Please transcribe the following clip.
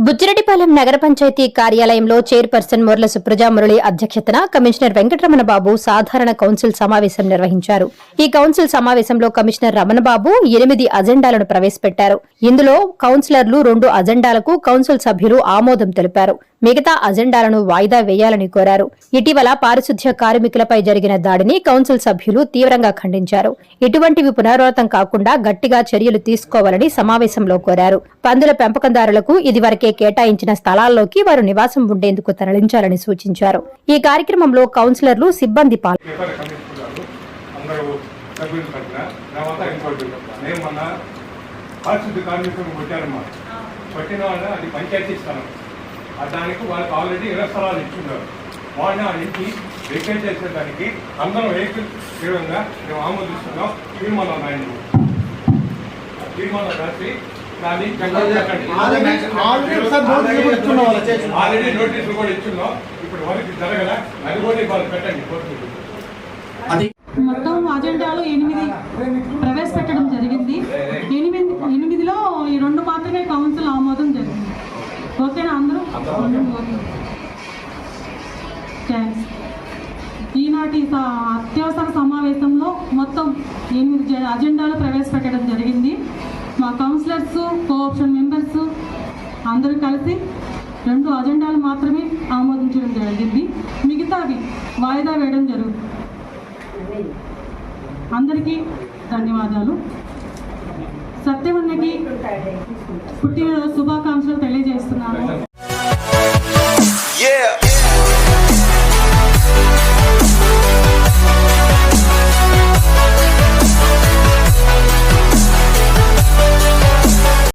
బుచ్చిరెడ్డిపాలెం నగర పంచాయతీ కార్యాలయంలో చైర్పర్సన్ మొర్ల సుప్రజా మురళి అధ్యక్షతన కమిషనర్ వెంకటరమణ బాబు సాధారణ కౌన్సిల్ సమావేశం నిర్వహించారు. ఈ కౌన్సిల్ సమావేశంలో కమిషనర్ రమణబాబు 8 అజెండాలను ప్రవేశపెట్టారు. ఇందులో కౌన్సిలర్లు 2 అజెండాలకు కౌన్సిల్ సభ్యులు ఆమోదం తెలిపారు. మిగతా అజెండాలను వాయిదా వేయాలని కోరారు. ఇటీవల పారిశుధ్య కార్మికులపై జరిగిన దాడిని కౌన్సిల్ సభ్యులు తీవ్రంగా ఖండించారు. ఇటువంటివి పునరావృతం కాకుండా గట్టిగా చర్యలు తీసుకోవాలని సమావేశంలో కోరారు. పందుల పెంపకందారులకు ఇదివరకే కేటాయించిన స్థలాల్లోకి వారు నివాసం ఉండేందుకు తరలించాలని సూచించారు. ఈ కార్యక్రమంలో కౌన్సిలర్లు, సిబ్బంది పాల్గొన్నారు. దానికి వాళ్ళకి ఆల్రెడీ 20 స్థలాలు ఇచ్చున్నారు. వాళ్ళని ఆ ఇంటి వెకేట్ చేసేదానికి అందరం ఏకీకృతంగా మేము ఆమోదిస్తున్నాం. తీర్మానం రాసి దాన్ని ఆల్రెడీ నోటీసులు కూడా ఇచ్చున్నాం. ఇప్పుడు వరకు జరగల, అది కూడా వాళ్ళు పెట్టండి కోర్టుకు. మొత్తం అజెండాలు 8 ప్రవేశపెట్టడం జరిగింది. 8లో ఈ 2 మాత్రమే కౌన్సిల్ ఆమోదం జరిగింది. ఓకేనా అందరూ? థ్యాంక్స్. ఈనాటి అత్యవసర సమావేశంలో మొత్తం 8 అజెండాలు ప్రవేశపెట్టడం జరిగింది. మా కౌన్సిలర్స్, కోఆప్షన్ మెంబర్స్ అందరూ కలిసి 2 అజెండాలు మాత్రమే ఆమోదించడం జరిగింది. మిగతావి వాయిదా వేయడం జరుగుతుంది. అందరికీ ధన్యవాదాలు. సత్యవన్నకి పుట్టినరోజు శుభాకాంక్షలు తెలియజేస్తున్నాను.